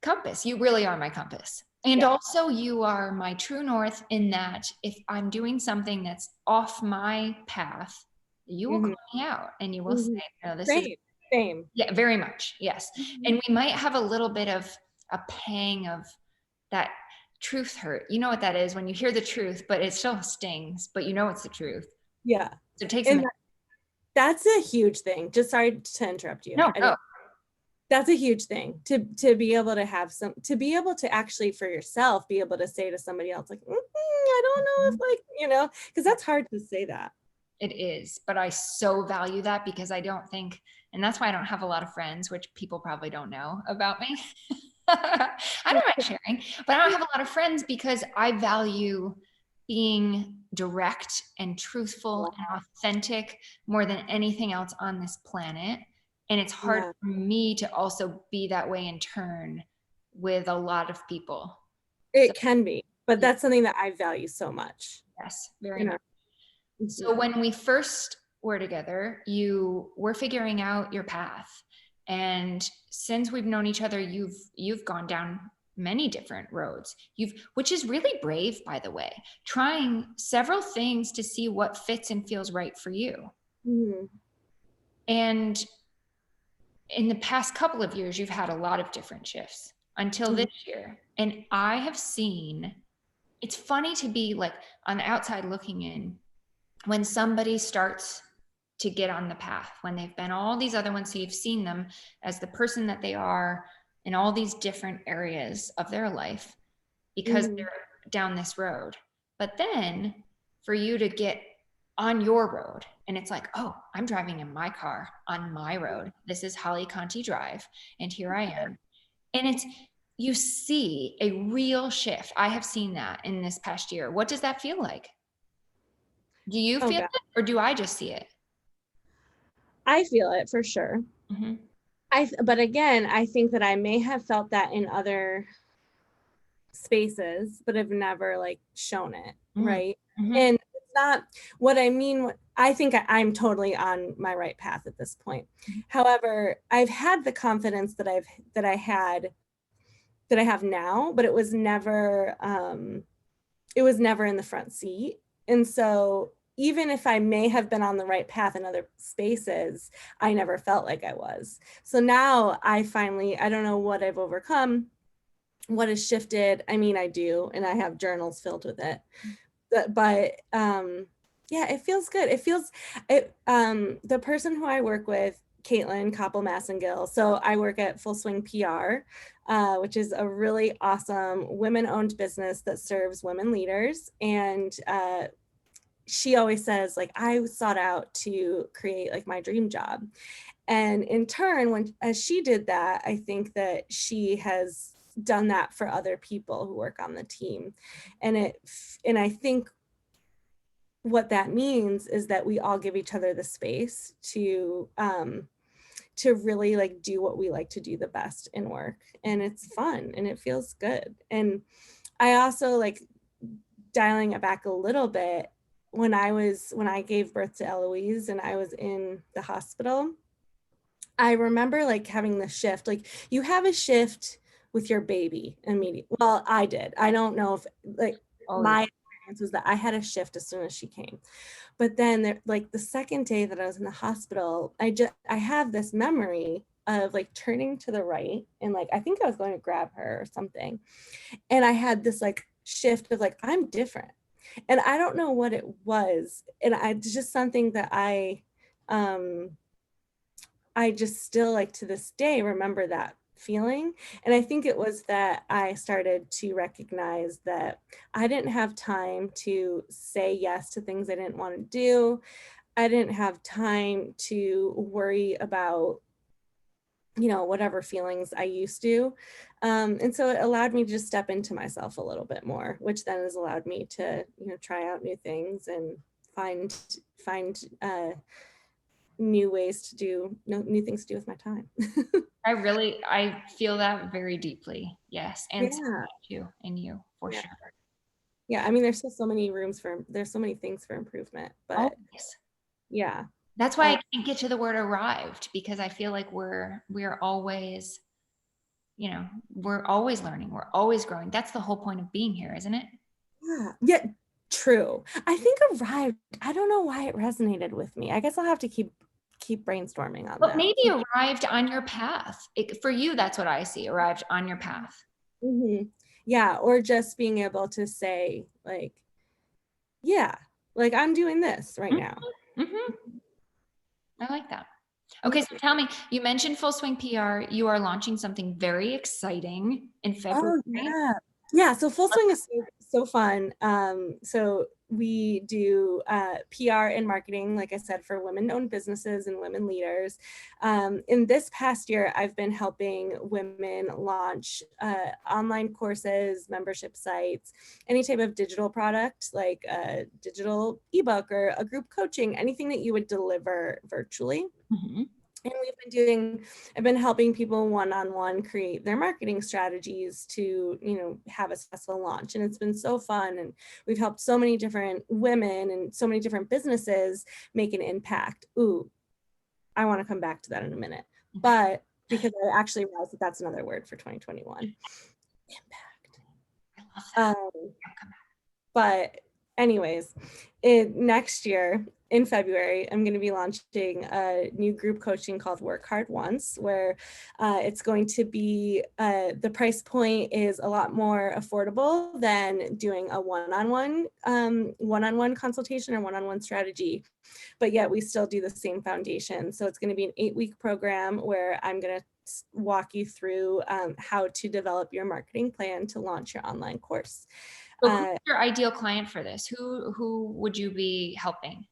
compass. You really are my compass. And also you are my true north, in that if I'm doing something that's off my path, you will call me out and you will say, no, this is
same.
Yeah, very much. Yes. And we might have a little bit of a pang of that truth hurt. You know what that is, when you hear the truth, but it still stings, but it's the truth.
Yeah.
So it takes a minute.
That's a huge thing. Just sorry to interrupt you.
No.
That's a huge thing to be able to actually for yourself be able to say to somebody else, like, I don't know if because that's hard to say that.
It is, but I so value that, because I don't think, and that's why I don't have a lot of friends, which people probably don't know about me. I don't mind sharing, but I don't have a lot of friends because I value being direct and truthful and authentic more than anything else on this planet. And it's hard for me to also be that way in turn with a lot of people. So,
It can be, but that's something that I value so much.
yes, very
You
much.
know?
So when we first were together, you were figuring out your path. And since we've known each other, you've gone down many different roads. Which is really brave, by the way, trying several things to see what fits and feels right for you.
Mm-hmm.
And in the past couple of years, you've had a lot of different shifts until this year. And I have seen, it's funny to be like on the outside looking in when somebody starts to get on the path, when they've been all these other ones, so you've seen them as the person that they are in all these different areas of their life because
Mm-hmm.
they're down this road. But then for you to get on your road and it's like, oh, I'm driving in my car on my road. This is Holly Conti Drive. And here I am. And it's, you see a real shift. I have seen that in this past year. What does that feel like? Do you
Oh
feel
God.
it or do I just see it?
I feel it for sure.
Mm-hmm.
But again, I think that I may have felt that in other spaces, but have never like shown it, right?
Mm-hmm.
And it's not what I mean. I think I'm totally on my right path at this point.
Mm-hmm.
However, I've had the confidence that I have now, but it was never in the front seat. And so even if I may have been on the right path in other spaces, I never felt like I was. So now I don't know what I've overcome, what has shifted. I mean, I do, and I have journals filled with it. But yeah, it feels good. The person who I work with, Caitlin Koppel Massengill. So I work at Full Swing PR, which is a really awesome women-owned business that serves women leaders. And she always says, like, I sought out to create like my dream job. And in turn, as she did that, I think that she has done that for other people who work on the team. And I think what that means is that we all give each other the space to really like do what we like to do the best in work, and it's fun and it feels good. And I also like, dialing it back a little bit, when I gave birth to Eloise and I was in the hospital, I remember like having the shift. Like, you have a shift with your baby immediately. Well, I did. I don't know if like my experience was that I had a shift as soon as she came. But then like the second day that I was in the hospital, I have this memory of like turning to the right and like, I think I was going to grab her or something. And I had this like shift of like, I'm different. And I don't know what it was. And it's just something that I just still like to this day remember that feeling. And I think it was that I started to recognize that I didn't have time to say yes to things I didn't want to do. I didn't have time to worry about, whatever feelings I used to. And so it allowed me to just step into myself a little bit more, which then has allowed me to, try out new things and find new ways to do new things to do with my time.
I feel that very deeply. Yes. And
Yeah.
too in you for
Yeah.
sure.
Yeah. I mean, there's so many there's so many things for improvement, but
yes.
yeah.
That's why I can't get to the word arrived, because I feel like we're always, we're always learning. We're always growing. That's the whole point of being here, isn't it?
Yeah. Yeah. True. I think arrived, I don't know why it resonated with me. I guess I'll have to keep brainstorming on
But
that.
maybe arrived on your path. For you, that's what I see. Arrived on your path.
Mm-hmm. Yeah. Or just being able to say like, yeah, like I'm doing this right now.
Mm-hmm. I like that. Okay, so tell me, you mentioned Full Swing PR. You are launching something very exciting in February.
Oh yeah. Yeah. So Full Swing is so fun. So we do PR and marketing, like I said, for women-owned businesses and women leaders. In this past year, I've been helping women launch online courses, membership sites, any type of digital product, like a digital ebook or a group coaching, anything that you would deliver virtually.
Mm-hmm.
And I've been helping people one-on-one create their marketing strategies to, have a successful launch. And it's been so fun. And we've helped so many different women and so many different businesses make an impact. Ooh, I want to come back to that in a minute. But because I actually realized that that's another word for 2021. Impact.
I love that.
But anyways, next year in February, I'm going to be launching a new group coaching called Work Hard Once, where it's going to be, the price point is a lot more affordable than doing a one-on-one consultation or one-on-one strategy, but yet we still do the same foundation. So it's going to be an 8-week program where I'm going to walk you through how to develop your marketing plan to launch your online course.
So who's your ideal client for this? Who would you be helping?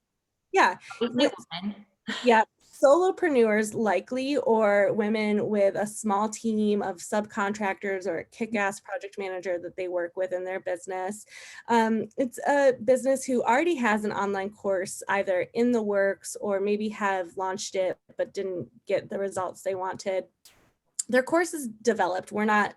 Yeah.
Women.
Yeah. Solopreneurs likely, or women with a small team of subcontractors or a kick-ass project manager that they work with in their business. It's a business who already has an online course either in the works or maybe have launched it but didn't get the results they wanted. Their course is developed. We're not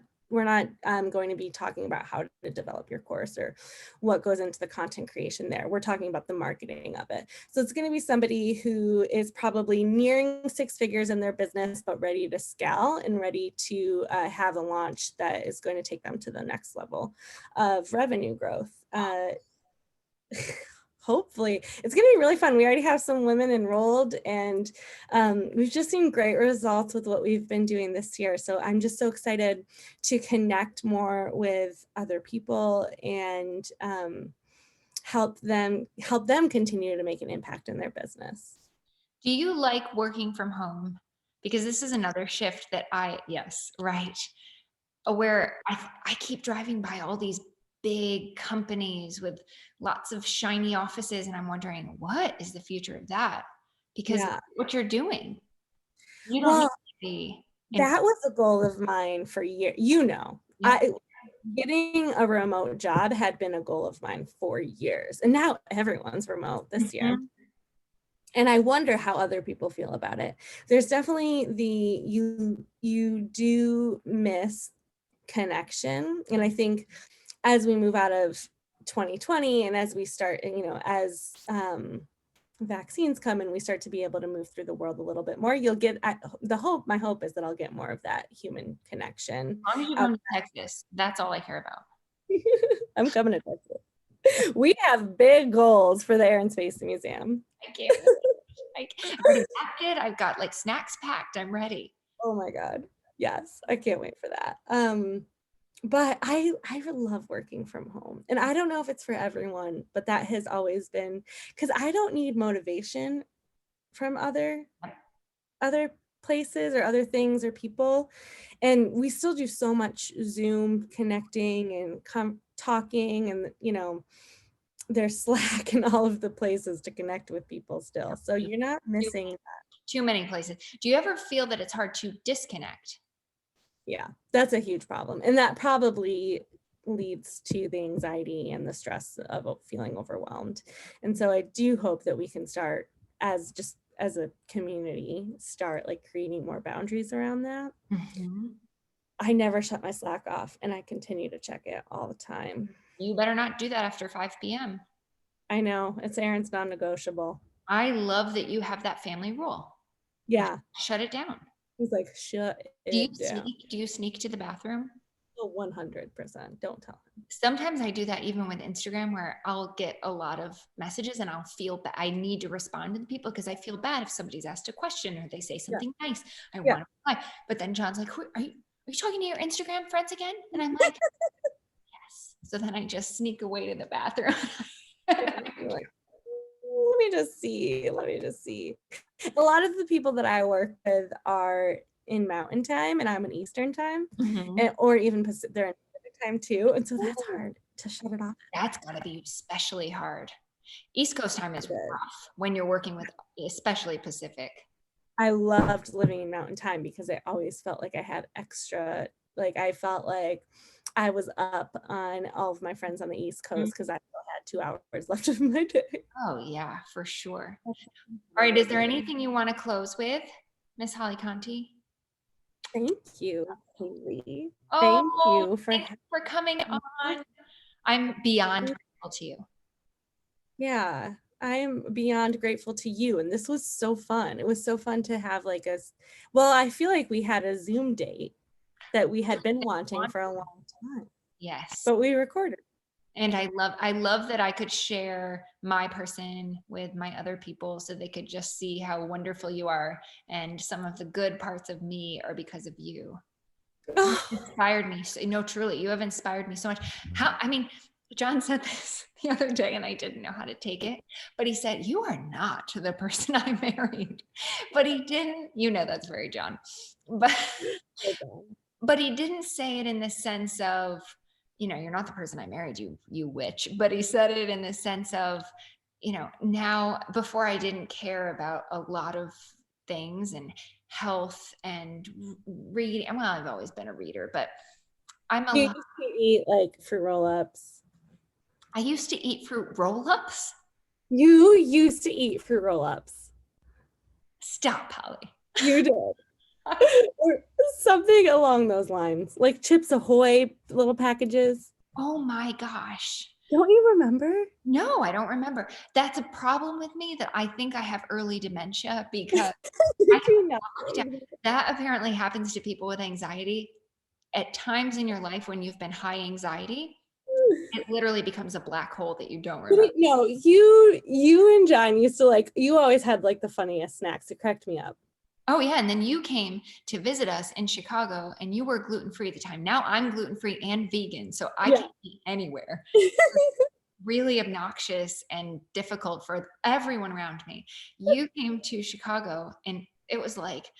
going to be talking about how to develop your course or what goes into the content creation there. We're talking about the marketing of it. So it's going to be somebody who is probably nearing 6 figures in their business, but ready to scale and ready to have a launch that is going to take them to the next level of revenue growth. Hopefully it's going to be really fun. We already have some women enrolled, and we've just seen great results with what we've been doing this year. So I'm just so excited to connect more with other people and help them continue to make an impact in their business.
Do you like working from home? Because this is another shift that yes, right. Where I keep driving by all these big companies with lots of shiny offices, and I'm wondering, what is the future of that? Because what you're doing, you don't need to be.
That was a goal of mine for years. Getting a remote job had been a goal of mine for years, and now everyone's remote this year. And I wonder how other people feel about it. There's definitely you do miss connection. And I think as we move out of 2020 and as we start, as vaccines come and we start to be able to move through the world a little bit more, you'll get my hope is that I'll get more of that human connection.
As long as you come to Texas, that's all I care about.
I'm coming to Texas. We have big goals for the Air and Space Museum.
I can't wait. I've already packed it. I've got like snacks packed. I'm ready.
Oh my God. Yes, I can't wait for that. But I love working from home, and I don't know if it's for everyone, but that has always been, because I don't need motivation from other places or other things or people. And we still do so much Zoom connecting and talking, and there's Slack and all of the places to connect with people still. So you're not missing that.
Too many places. Do you ever feel that it's hard to disconnect?
Yeah, that's a huge problem. And that probably leads to the anxiety and the stress of feeling overwhelmed. And so I do hope that we can start as a community, start like creating more boundaries around that. I never shut my Slack off, and I continue to check it all the time.
You better not do that after 5 p.m.
I know, it's Erin's non-negotiable.
I love that you have that family rule.
Yeah.
Shut it down.
He's like, shut it down.
Do you sneak to the bathroom?
100%. Don't tell him.
Sometimes I do that even with Instagram, where I'll get a lot of messages and I'll feel that I need to respond to the people because I feel bad if somebody's asked a question or they say something nice. I want to reply. But then John's like, are you talking to your Instagram friends again? And I'm like, yes. So then I just sneak away to the bathroom.
Like, let me just see. A lot of the people that I work with are in Mountain Time, and I'm in Eastern Time, or even they're in Pacific Time too. And so that's hard to shut it off.
That's got to be especially hard. East Coast time is rough when you're working with, especially Pacific.
I loved living in Mountain Time because I always felt like I had extra, like I felt like I was up on all of my friends on the East Coast because I still had 2 hours left of my day.
Oh yeah, for sure. All right, is there anything you want to close with? Miss Holly Conti.
Thank you, Haley. Thank
Oh,
you for
thanks for coming
having me.
on. I'm beyond grateful to you.
Yeah, I am beyond grateful to you. And this was so fun. It was so fun to have like well, I feel like we had a Zoom date that we had been wanting for a long time,
Yes.
but we recorded.
And I love that I could share my person with my other people so they could just see how wonderful you are. And some of the good parts of me are because of you. You inspired me. So, no, truly, you have inspired me so much. I mean, John said this the other day and I didn't know how to take it, but he said, "You are not the person I married." But he didn't, that's very John. But but he didn't say it in the sense of, you're not the person I married, you witch. But he said it in the sense of, now, before, I didn't care about a lot of things and health and reading. Well, I've always been a reader, but
You used to eat like fruit roll-ups.
I used to eat fruit roll-ups.
You used to eat fruit roll-ups.
Stop, Holly.
You did. Or something along those lines, like Chips Ahoy little packages.
Oh my gosh.
Don't you remember?
No, I don't remember. That's a problem with me, that I think I have early dementia, because that apparently happens to people with anxiety. At times in your life when you've been high anxiety, it literally becomes a black hole that you don't remember.
No, you and John used to you always had like the funniest snacks. It cracked me up.
Oh yeah, and then you came to visit us in Chicago and you were gluten-free at the time. Now I'm gluten-free and vegan, so I can eat anywhere. Really obnoxious and difficult for everyone around me. You came to Chicago and it was like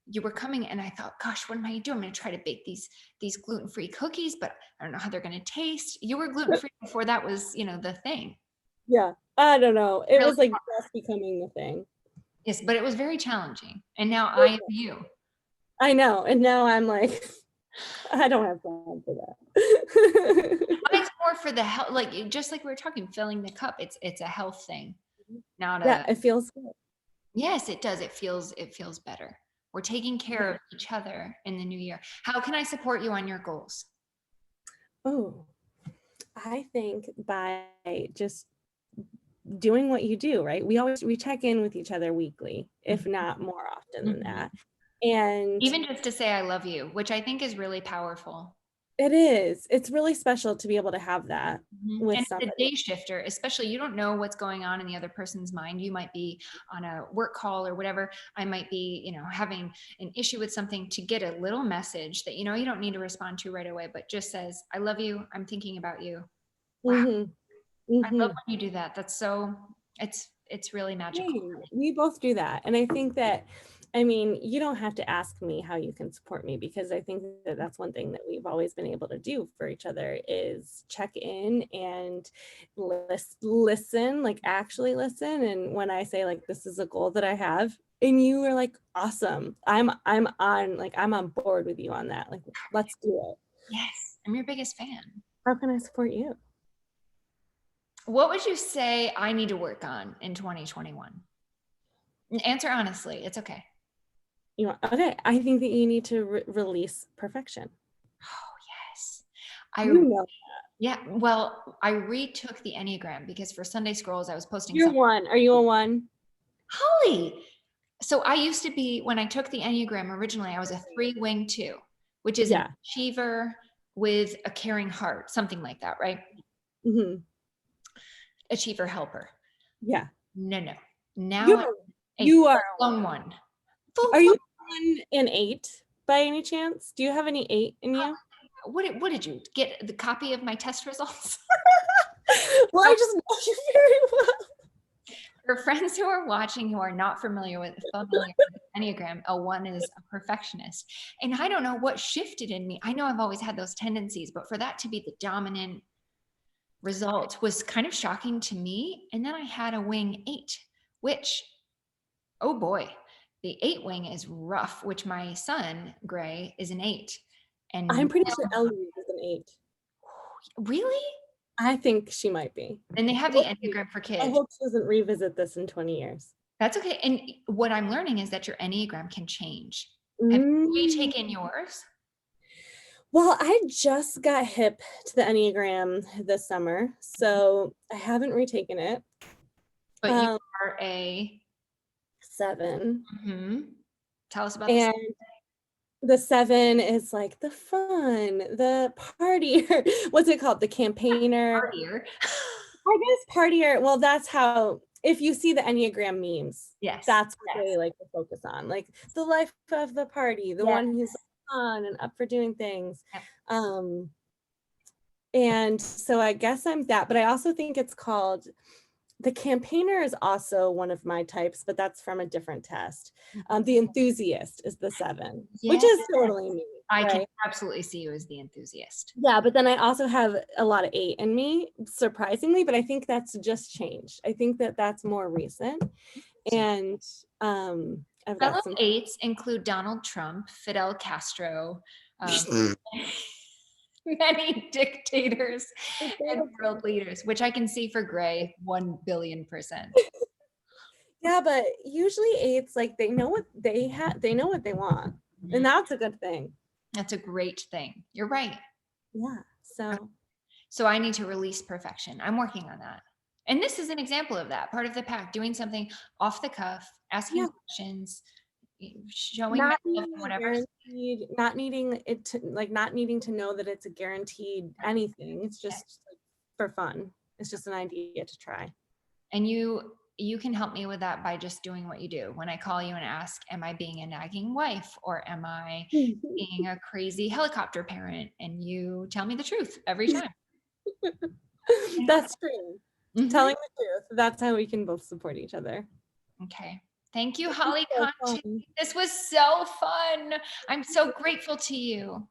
you were coming, and I thought, gosh, what am I gonna do? I'm gonna try to bake these gluten-free cookies, but I don't know how they're gonna taste. You were gluten-free before that was, the thing.
Yeah, I don't know. It was like just becoming the thing.
Yes, but it was very challenging. And now I am you.
I know. And now I'm like, I don't have time for that.
It's more for the health, like just like we were talking, filling the cup. It's a health thing, not a.
Yeah, it feels good.
Yes, it does. It feels better. We're taking care of each other in the new year. How can I support you on your goals?
Oh, I think by just doing what you do, right? We check in with each other weekly, if not more often than that. And
even just to say I love you, which I think is really powerful.
It is. It's really special to be able to have that with
and
somebody.
The day shifter, especially, you don't know what's going on in the other person's mind. You might be on a work call or whatever. I might be, having an issue with something, to get a little message that, you don't need to respond to right away, but just says, I love you. I'm thinking about you. Wow. I love when you do that. That's so, it's really magical.
We both do that. And I think that, you don't have to ask me how you can support me, because I think that that's one thing that we've always been able to do for each other, is check in and listen, like actually listen. And when I say like, this is a goal that I have, and you are like, awesome, I'm on board with you on that. Like, let's do it.
Yes, I'm your biggest fan.
How can I support you?
What would you say I need to work on in 2021? Answer honestly. It's okay.
Okay. I think that you need to release perfection.
Oh, yes. Yeah. Well, I retook the Enneagram because for Sunday Scrolls, I was posting.
You're one. Are you a one?
Holly. So I used to be, when I took the Enneagram originally, I was a 3-wing 2, which is an achiever with a caring heart, something like that, right?
Mm-hmm.
Achiever helper.
Yeah.
No. Now
you are
lone one.
Are you 1 and 8 by any chance? Do you have any 8 in you?
What did you get, the copy of my test results?
Well, I just know you very well.
For friends who are watching who are not familiar with the Enneagram, a 1 is a perfectionist. And I don't know what shifted in me. I know I've always had those tendencies, but for that to be the dominant result was kind of shocking to me. And then I had a wing 8, which, oh boy, the 8 wing is rough, which my son, Gray, is an 8. And
I'm pretty sure Ellie is an 8.
Really?
I think she might be.
And they have the Enneagram for kids.
I hope she doesn't revisit this in 20 years.
That's okay. And what I'm learning is that your Enneagram can change. Have you
Mm.
taken yours?
Well, I just got hip to the Enneagram this summer, so I haven't retaken it.
But you
Um,
are a
7.
Tell us about this
And the 7 is like the fun, the partier. What's it called? The campaigner.
partier.
I guess partier. Well, that's how, if you see the Enneagram memes,
Yes.
that's what they like to focus on. Like the life of the party, the
Yes.
one who's fun and up for doing things.
Yep.
Um, and so I guess I'm that, but I also think it's called the campaigner is also one of my types, but that's from a different test. The enthusiast is the 7, which
Yes.
is totally me,
I can
right?
absolutely see you as the enthusiast.
Yeah, but then I also have a lot of 8 in me, surprisingly, but I think that's just changed. I think that that's more recent. And I've
Fellow
got some.
eights include Donald Trump, Fidel Castro, um, many dictators and world leaders, which I can see for Gray 1,000,000,000%.
Yeah, but usually 8s, like they know what they have, they know what they want, and that's a good thing.
That's a great thing. You're right.
Yeah.
So I need to release perfection. I'm working on that. And this is an example of that. Part of the pack, doing something off the cuff, asking
Yeah.
questions, showing
Not
myself in
needing a
whatever.
guaranteed, not needing it to, like, not needing to know that it's a guaranteed anything. It's just like, for fun. It's just an idea to try.
And you can help me with that by just doing what you do. When I call you and ask, am I being a nagging wife or am I being a crazy helicopter parent? And you tell me the truth every time.
That's true.
Mhm.
Telling the truth. That's how we can both support each other.
Okay. Thank you, Holly
So
Conti.
fun.
This was so fun. I'm so grateful to you.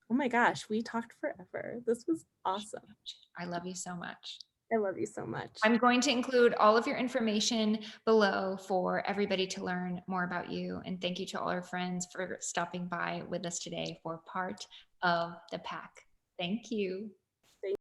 Oh my gosh, we talked forever. This was awesome.
I love you so much.
I love you so much.
I'm going to include all of your information below for everybody to learn more about you. And thank you to all our friends for stopping by with us today for part of the pack. Thank you.